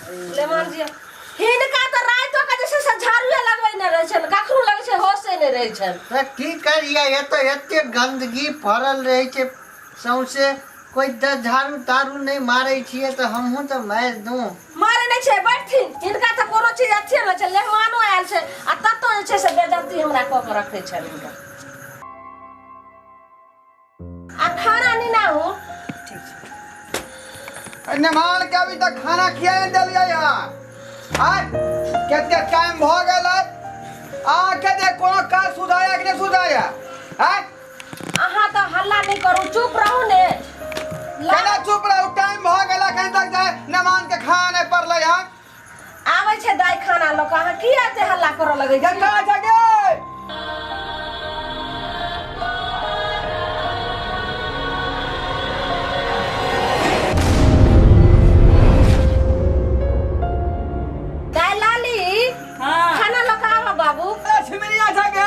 Le Mans जी हिनका त रातो के जैसे से झाड़ुए लगबै न रहै छन कखनो लगै छै होशे नै रहै छन त की करिया ये तो एते गंदगी भरल रहै छै सौंसे कोई झाड़ू तारू नहीं मारे छिए तो हमहू तो मार दूं मारे नै छै बैठथिन हिनका त कोनो चीज अच्छे न छै लेहमानो आयल छै आ तत्तो जे छै से बेजती हमरा क के रखै छन हिनका आ खाना नहीं ना हो मेहमान के अभी तक खाना खिया नहीं दिलिया यहाँ आय केते टाइम भ गेल आके दे कोनो काज सुधाया कि नहीं सुधाया आय अहाँ त हल्ला नहीं करू चुप रहू ने केना चुप रहू टाइम भ गेल कहीं तक जाए मेहमान के खाना नहीं पड़ले यहाँ आबै छै दाई खाना लोक अहाँ किया एते हल्ला करऽ लगै छी गंगा जगे खाना लोक आवा बाबू छिमरिया जगे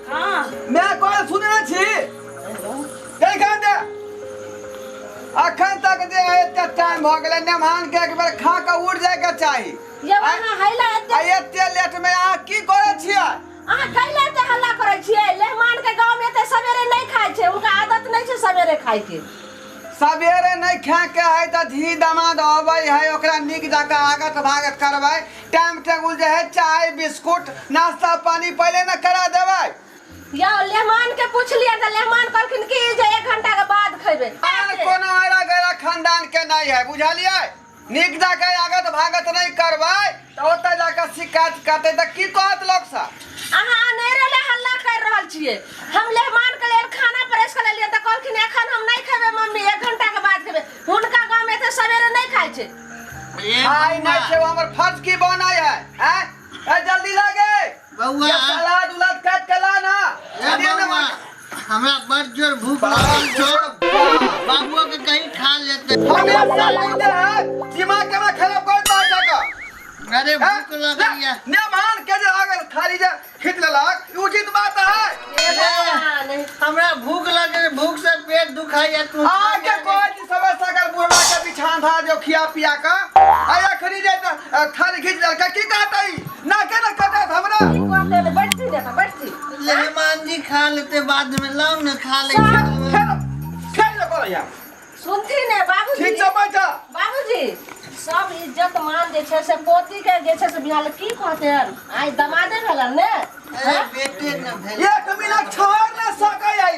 हां मैं कोई सुनने छी देखा दे अखन तक दे एते टाइम भ गेलै मेहमान के एक बार खा के उड़ जाए के चाहिए ये वहां हैला एते लेट में अहाँ की करे छियै अहाँ कैला एते हल्ला करै छियै मेहमान के गांव में एते सवेरे नहीं खाय छै उनका आदत नहीं छै सवेरे खाय के सवेरे नहीं खा के है त धी दामाद अबै है ओकरा निक जाका आगत भागत करबै टाइम टेबुल जे है चाय बिस्कुट नाश्ता पानी पहले न करा देबै या मेहमान के पूछ लिया त मेहमान कहलखिन कि जे 1 घंटा के बाद खैबे आर कोनो आरा गरा खानदान के नहीं है बुझलियै निक जाके आगत भागत नहीं करबै त ओतै जाके शिकायत करतै त की कहत लोग सा अहाँ अनेरे ले हल्ला कर रहल छियै हम मेहमान के लेल खाना परेश कर लिए त कहलखिन एखन हम नहीं खेबै मम्मी 1 घंटा के बाद खेबै हुनका गांव में त सवेरे नहीं खाय छै आई नहीं छै हमर फर्ज की बनाय है हैं ए जल्दी लागे बउआ सलाद उलाद काट के ला ना हमरा बड़ जोर भूख लागल छो बाबुओ के कहीं खा लेते हमेशा लेते हैं दिमाग के में खराब कर दो जगह अरे भूख लगलिया मेहमान के जे अगर खाली जे खींच लेलक उचित बात है हमरा भूख लगे भूख से पेट दुखाइया तू आके कोई समय सगर बुढ़वा के बिछान था जो खिया पिया का आया खरी जे थाली खींच लेलक की कहतई ना के ना कटत हमरा बैठती देखा बैठती मेहमान जी खा लेते बाद में लाओ न खा ले खेल को या सुनती ने बाबूजी ठीक से बैठा बाबूजी सब इज्जत मान जे छै से पोती के जे छै से बिहार की कहते हैं आई दमादे भेलन ने पेटे न भेल 1 मिनट छोड़ न सकै आई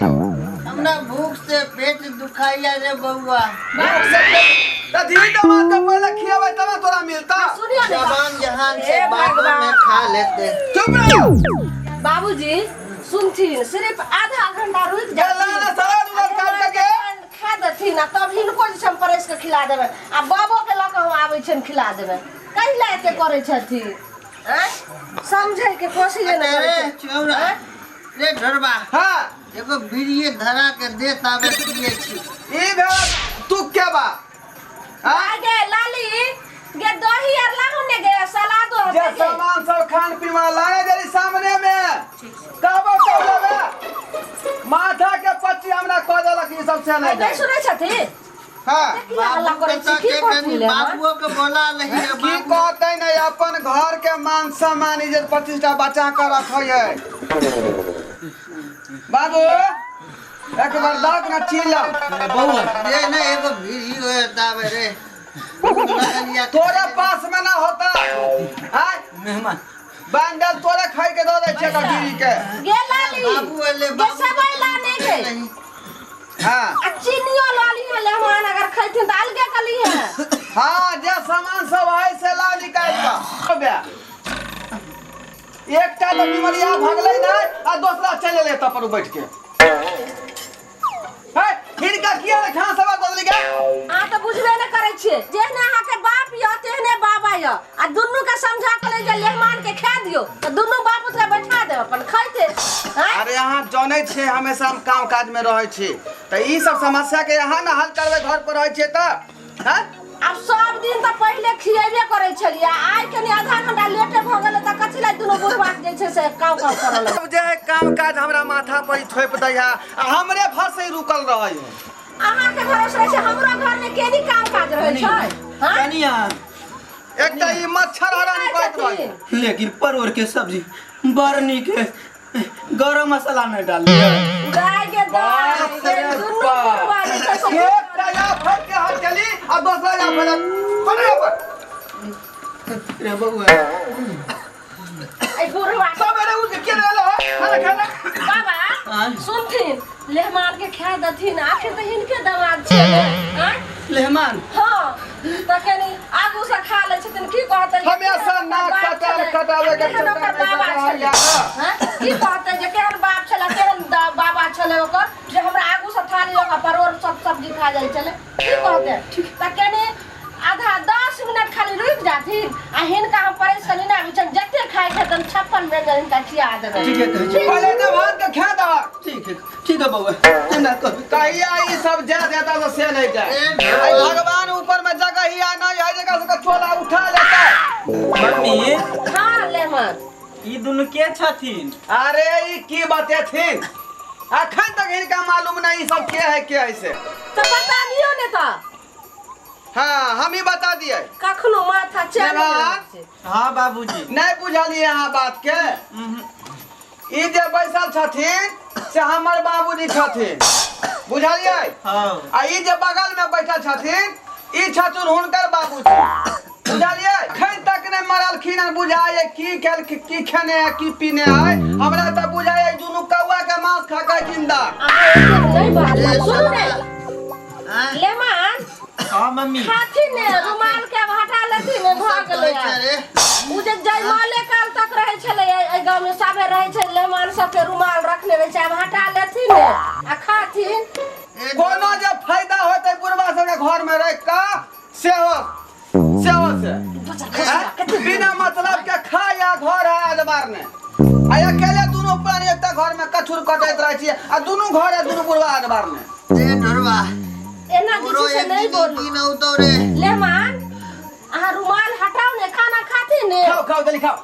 हमरा भूख से पेट दुखाइया रे बउआ त धी दमाद के पहले खियाबै तब तोरा मिलता सुनियो ने जवान जहान से बाद में खा लेते चुप रहो बाबूजी सुनथिन सिर्फ आधा घंटा रुक जा चला ना सलाद उलाद काट के खा देथिन आ तब हिनको जे हम परेश के खिला देबै आ बाबो के लक हम आबै छन खिला देबै कहिला एते करै छथिन हैं समझै के कोशिश न करै छै चौरा रे ढरबा हां एगो भिड़िए धरा के दे ताबे पिए छी ई घर तू के बा आगे लाली गे दही आर लाहु ने गे सलादो जे सामान सब खान पीन वाला लाए जरी सामने में कहबो तो लेबे माथा के पच्ची हमरा कह देलक ई सब से नहीं नहीं सुनै छथि हां हल्ला करै छी की कहथिन बाबुओ के बोला लही की कहते नहीं अपन घर के मान सम्मान इज्जत प्रतिष्ठा बचा कर रखै है बाबू एक बार दाग न चिल्ला बउआ रे न एगो भिड़ी होए ताबे रे तोरे पास में ना होता हां मेहमान बैंगल तोरे खाई के दो दे छै गिरी के गे लाली बाबू ले गे सबई लाने के हां आ चीनियो लाली में मेहमान अगर खैथिन त अलगे कली है हां जे सामान सब है से ला निकाल का बे एकटा तो बीमारिया भागले ना आ दूसरा चले लेता पर बैठ के है हिनका किया खा सब बदल गया आ त बुझबे न करै छियै जेहने अहाँ के बाप य तेहने बाबा य आ दुन्नु के समझा के ले जे मेहमान के खा दियो त दुन्नु बाप से बैठा दे अपन खैते अरे यहाँ जाने छे हमेशा हम काम काज में रहे छी त ई सब समस्या के यहाँ ना हल करबे घर पर रहे छे त हैं अब सब दिन त पहिले खियेबे करै छलिए आइ कनी आधा घंटा लेटे भ गेल त कथि ला दुनु बुढ़वा जे छै से काम करल अब जे काम काज हमरा माथा पर थोप दै है हमरे भर से रुकल रहै अहाँ के भरोसा से हमरो घर में केनी काम काज रहै छै हां कनिया एकटा ई मच्छर हरानी करत रहे। लेकिन परोर के सब्जी बड़ नीक है, गरम मसाला नहीं डालिए। गाय के दाल ये दुनू वाली सब एकटा या फट के हाथ चली आ दूसरा या फट पड़े पर रे बउआ आई बुढ़वा सब अरे उठ के रहलो खाना खाना बाबा हाँ? सुनथिन लेहमान के खा दथिन आखिर तो हिनके दमाद छै हां लेहमान हां त कनी आगू से खा ले छथिन की कहते हमेशा नाक कटावे के चक्कर में बाबा रहल छले या हां की कहते जे केहन बाप छले केहन बाबा छले ओकर जे हमरा आगू से थाली लगा परोर सब सब्जी खा जाय छले की कहते त कनी आधा 10 मिनट खाली रुक जाथिन आ हिनका हम परेशानी ना बिचन जते खाए खतन 56 व्यंजन हिनका खिया देबे ठीक है कहै छी। पहले ने भात के खा दा। ठीक है बउआ हमरा कह कहिया ई सब जा देता तो से नहीं जाए। आई भगवान ऊपर में जगह ही आ नहीं है जगह से छोला उठा लेता। मम्मी हां लेहमान ई दुनु के छथिन? अरे ई की बाते थी अखन तक इनका मालूम नहीं सब के है से। तो बता दियो ने तो हाँ हम ही बता दिए। कखनो माथा चल हाँ बाबूजी नहीं बुझलिए यहाँ बात के। ई जे बैसल छथिन से हमर बाबूजी छथिन बुझलिए। हाँ आ ई जे बगल में बैठल छथिन ई छथुन हुनकर बाबूजी बुझलिए। खैर तक ने मरल खीन बुझाए की खेल की खेने है की पीने है हमरा त बुझाए दुनु कौवा के मांस खा के जिंदा। नहीं बात सुन रे लेमान हाँ मम्मी खाती ने रुमाल के हटा लेती ने भाग ले उ जे जयमाले काल तक रहे छले ए गांव में सबे रहे छले लेमान सब के रुमाल रखने रहे छै हटा लेती ने आ खाथिन कोनो जे फायदा होते बुढ़वा सब के घर में रह का सेहो से बिना मतलब के खा या घर है अजबार ने आ अकेले दोनों प्राणी एक घर में कछुर कटैत रहे छी आ दोनों घर है दोनों बुढ़वा अजबार ने। ए ढोरवा एना किसी से नहीं बोल न उतरे लेमान आ रुमाल हटाओ ने खाना खाती ने खाओ खाओ जल्दी खाओ।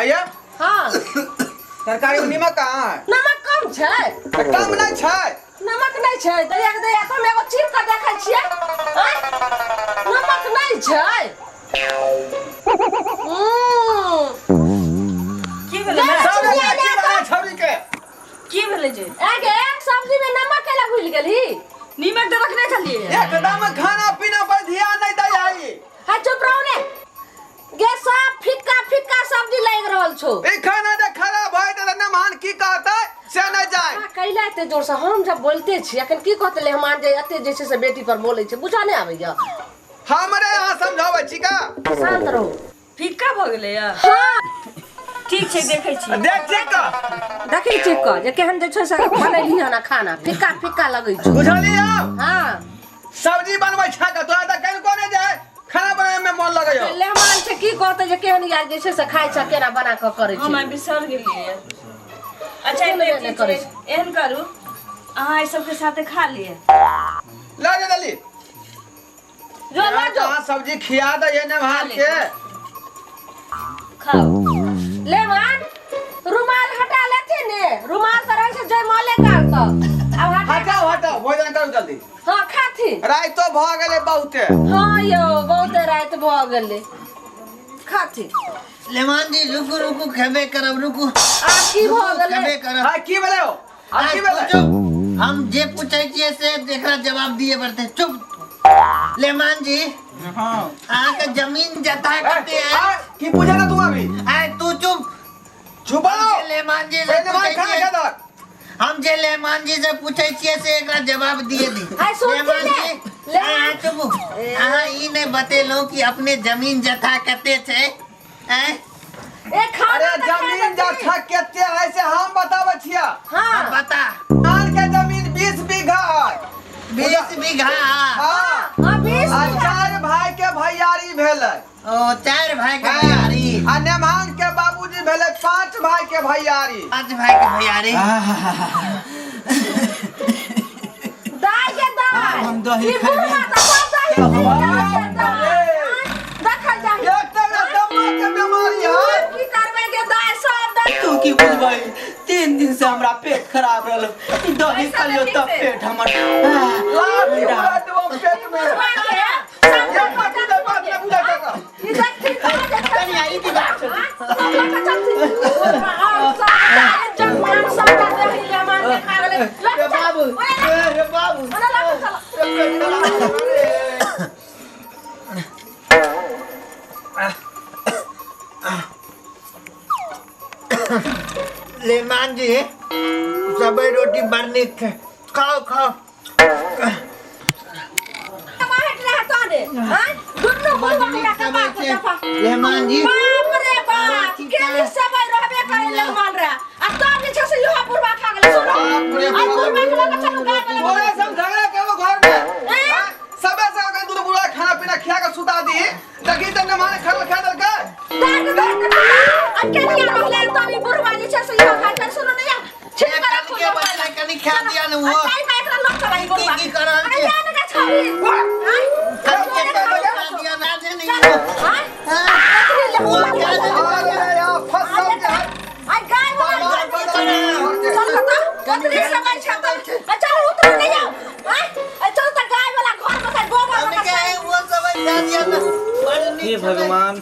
आइए हां तरकारी में नमक कहाँ है? नमक कम छै कम नहीं छै। नमक नहीं छै त एक दे हम एगो चीर के देखै छियै नमक नहीं छै की भेलै सब छौरी के की भेलै जे आगे सब्जी में नमक केला भूल गेली नीमक तो रखने छलिए एकदम खाना पीना पर ध्यान नहीं दै आई। है चुप रहो ने गे सब फिक्का फिक्का सब्जी लाग रहल छो ई खाना जे खराब भइ त नमान की कहतै से नहीं जाय। कैला एते जोर से हम जब बोलते छी अखन की कहते ले हमान जे एते जैसे से बेटी पर बोलै छै बुझा नहीं आबै जा हमरे यहाँ समझाबै छी का शांत रहो फिक्का भ गेलै या हां ठीक छै देखै छी देख ठीक का देखै छी क जे केहन जे छै से बनैली ना खाना फिक्का फिक्का लगै छै बुझलिए। हां सब्जी बनबै छा त तोरा त कहीं कोने जाय खाना बनाए में मन लगै हो। ले हमान छै की कहते जे केहन यार जे छै से खाइ छ केना बना के करै छै हम बिसर गेलिए। अच्छा नहीं करै छै। एहन करू अहाँ ई सबके साथे खा लिए ला जा जल्दी जो ला जो सब्जी खिया दे ये नहाल के खाओ लेमान रुमाल हटा लेते ने रुमाल तो रहे छै जयमाले काल तक अब हटा हटाओ हटाओ भोजन करू जल्दी हां खाथी रात तो भ गेले बहुते। हां यो बहुत रात भ गेले खाथी लेमान जी रुकू रुकू खेबे करब रुकू आ की भ गेले खेबे करब हां की भेलै हो आ की भेलै चुप हम जे पूछै छियै से एकरा जवाब दिए पड़ते चुप लेमान जी हाँ अहाँ के जमीन जता कते है की पूछे ना तू अभी आय तू चुप छुपाओ लेमान जी से पहले भाई पूछै खाना छियै खा दो। हम जे लेमान जी से पूछै छियै से एकरा जवाब दिए दी आय सुन लेमान ले, जी लेमान। आय चुप अहाँ ई नहीं बतेलो कि अपने जमीन जता कते छै हैं ए खाना अरे तो खा जमीन लेती। जथा केते है से हम बताबै छिया। हां बता आन के जमीन 20 बीघा है 20 बीघा हां हां 20 आ 4 भाई के भैयारी भेलै ओ 4 भाई के भैयारी आ नेमान के बाबूजी भेलै 5 भाई के भैयारी 5 भाई के भैयारी दाई के दाई हम दही ई बुढ़ा तो सब दही देखा जा एकटा दमा के बीमारी है की करबे के दाई सब दही तू की बुझबै 3 दिन से हमरा पेट खराब रहल ई दही खा लियो तब पेट हमर लाठी उड़ा देबो जी सबे रोटी बरनी खाओ खाओ। बाहर रह तो दे हां दुनु बुढ़वा का बाप के दफा लेमान जी बाप रे बाप के लिए सब रहबे करे लेमान रे आ तो नीचे से लोहा बुढ़वा खा गेले सुनो बाप रे आ बुढ़वा के लगा चलो गाय वाला बोले सब झगड़ा के वो घर में सबे से अगर दूध बुढ़ा खाना पीना खिया के सुता दी तकी तने माने खरल खा दल के अकेले रहले तो भी बुढ़वा नीचे से लोहा खा के सुनो नहीं छे कल के बच्चा कनी खा दिया न वो काई काई एकरा लोग चलाई बुढ़वा की कर रहल अरे जाने का छोरी कल के खा दिया ना दे नहीं वो क्या अरे यार फसल के आ गाय वाला चल तो कतरी समय छाता अच्छा उतर नहीं जाओ चल तो गाय वाला घर में का गोबर हमने क्या है वो सब खा दिया ना बरनी हे भगवान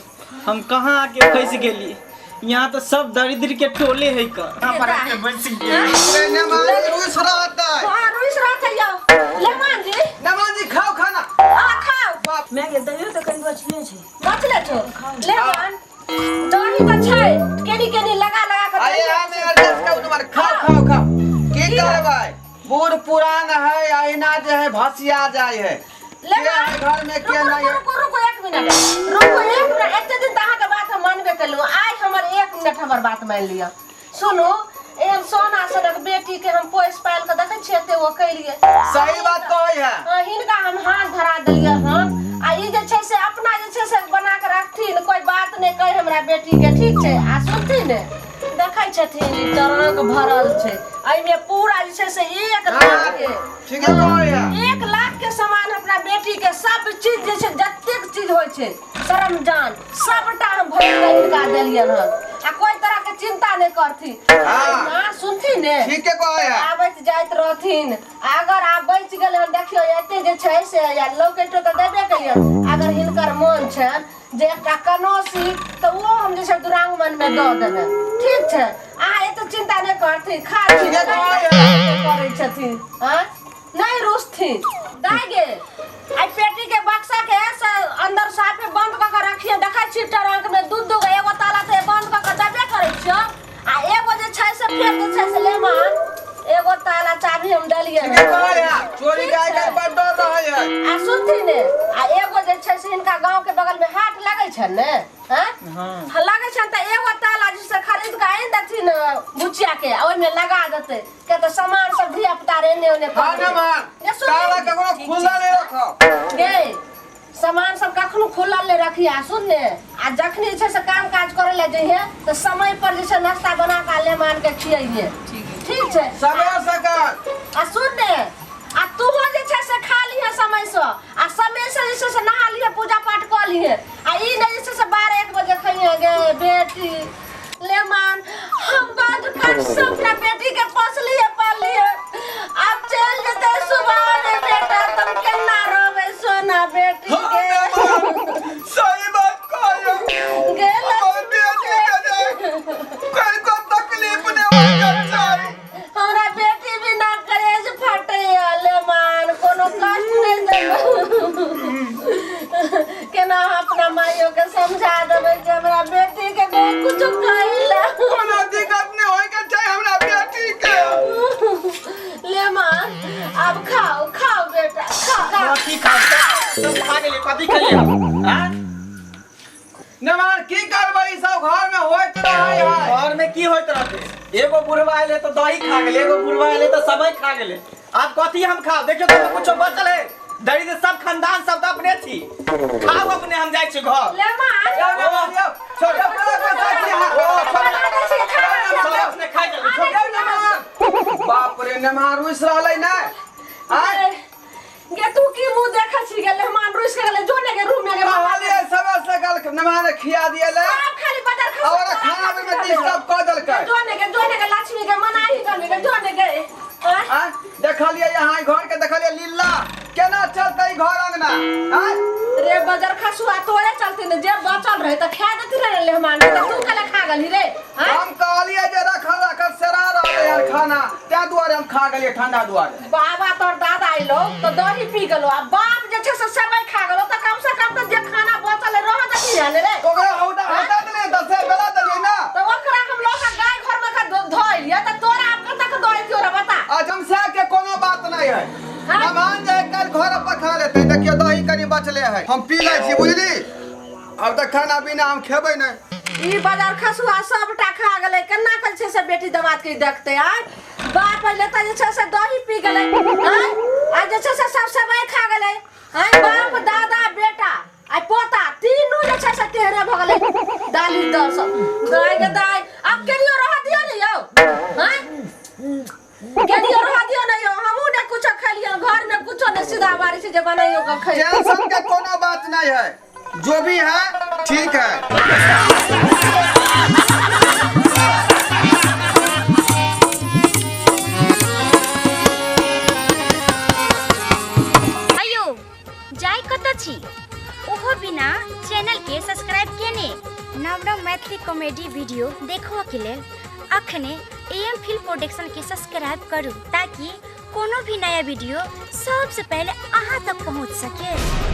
हम कहाँ आके फंस गेली। यहाँ तो सब दरिद्र के टोले है का पर के बच गए ने मारे रुइस रहता है हां रुइस रहत है जाओ लेमान जी नमान जी खाओ खाना आ खाओ मैं के दहियो तो कहीं बचले छै। बचले छो लेमान दही तो छै केनी लगा कर आए हमें एडजस्ट कर तुम्हारे खाओ खाओ खाओ की करे भाई बूढ़ पुरान है आईना जो है भसिया जाए है लेमान घर में के नहीं है रुको 1 मिनट रुको एते दिन तहां के बात हम मानबे कलु आज हमर 1 मिनट हमर बात मान लिया सुनो एम सोना सनक बेटी के हम पोस पाल के देखे छिए ते वो कइलिए सही बात कहै है हिनका हम हाथ धरा देलिए हां आ ई जे छै से अपना जे छै से बना के रखथिन कोई बात नहीं कह हमरा बेटी के ठीक छै आ सुनथिन देखै छथिन ई तरंग भरल छै एई में पूरा जे छै से 1 लाख के ठीक है कहै है 1 लाख के सामान अपना बेटी के सब चीज जे छै जतेक चीज होय छै सरमजान सबटा हम भर के इनका देलिए हन आ कोई तरह के चिंता नहीं करथी हां सुनथी ने ठीक है कहै है आबैत जाइत रहथिन अगर आप बच गेल हन देखियो एते जे छै से या लोकेटो त देबे कहियो अगर हिनकर मन छै जे एकटा कनोसी त वो हम जे छै दुरांग मन में द देबे ठीक छै अहाँ एते चिंता नहीं करथी खा छी करै छथिन हां नहीं रुसथिन दाई गे आई पेटी के बक्सा के अंदर साफे बंद क के रखिए देखै छी टरंक में दूध एगो ताला से बंद क के देबे करै छियो आ एगो जे छै से फेर जे छै से लेमान एगो ताला चाबी हम देलिए ठीक है कहै है चोरी गाय के बड़ डर रहै है आ सुनथी ने आ एगो जे छै से इनका गांव के बगल में हाट लगै छै ने हैं हां लगै छै त एगो ताला जे से खरीद के आइन देथिन बुचिया के ओइ में लगा देतै के त सामान सब धिया पुता रे ने ओने हां ना मान ताला ककरो खुला ले रखो गे सामान सब कखनो खुलल ले रखी आ सुन ने आ जखनी छै से काम काज करे ले जइहे तो समय पर जे छै नाश्ता बना के ले मान के खियाइए ठीक छै समय सकर आ सुन ने आ तू हो जे छै से खा लिहे समय से आ समय से जे छै से नहा लिहे पूजा पाठ कर लिहे आ ई नहीं जे छै से 12-1 बजे खइए गे बेटी ले मान हम बात कर सबना बेटी के पोसलिए पालिए अब चल जते सुबह ने बेटा तुम केना रोवे सोना बेटी के सही बात कहै गे कोई को तकलीफ नहीं होय चाहिए हमरा बेटी भी ना करेज फटे ले मान कोनो कष्ट नहीं देबो केना अपना माइयो के समझा देबै जे हमरा बेटी के नहीं कुछ कहिला कोनो दिक्कत नहीं होय के चाहिए हमरा बेटी के ले मान अब खाओ बेटा खाओ कथी खाओ सब खा गेले कथी खेलिए हां नमान की करबै सब घर में होइत रहै है घर में की होइत रहते एगो बुढ़वा आइले तो दही खा गेले एगो बुढ़वा आइले तो सबई खा गेले आज कथी हम खाओ देखियो तो कुछ बचल है दरिद्र सब खानदान सब अपने छी खाओ अपने हम जाय छी घर ले मान छोड़ अपने खा गेले बाप रे नमान रुइस रहलै ना आय गे तू की मुंह देखा छी गे मेहमान रुस के गेले जोने के रूम में गे कहलिए सब सकल नमान खिया दिएले आप खाली बदर खा और खाना में डिस्टर्ब कर देलकै जोने के लक्ष्मी के मनाही करने के जोने के आ देखलिए यहाँ घर के देखलिए लीला केना चलतै घर अंगना आ रे बदर खसुआ तोरे चलती ने जे बचल रहे त खा देती रे मेहमान के तू कले खा गली रे हम कहलिए जे रखल सेरा रहले यार खाना त्या दुआरे हम खा गेलिए ठंडा दुआरे बाबा तोर दादा आइलो तो दही पी गेलो आ बाप जे छै से सबई खा गेलो त कम से कम त जे खाना बचल रह दती जाने रे ओकरा हटा दले 10 बेला दलिए ना तो ओकरा हम लोग गाय घर में का धोइलिए त तोरे नहीं है मेहमान जाए कल घर पर खा लेते देखियो दही कनी बचले है हम पी लै छी बुझली अब तक खाना पीना हम खेबै नहीं ई बाजार खसुआ सबटा खा गेलै केना कल छै से बेटी दमाद के देखते आय बाप पहले त जे छै से दही पी गेलै आय आ जे छै से सब समय खा गेलै आय बाप दादा बेटा आय पोता तीनों जे छै से तेहरे भ गेलै डाली दर सब दाय के दाय अब केलियो रह दियो ने यौ आय केलियो रह दियो ने यौ हमहू ने कुछ खेलियो घर में कुछ ने सीधा बारी से जे बनाइयो के खै टेंशन के कोनो बात नहीं है जो भी है ठीक है अयो जाय कत छी ओहो बिना चैनल के सब्सक्राइब केने नव नव मैथिली कॉमेडी वीडियो देखो के लेल अखने एम फिल्म प्रोडक्शन के सब्सक्राइब करू ताकि कोनो भी नया वीडियो सबसे पहले अहाँ तक पहुंच सके।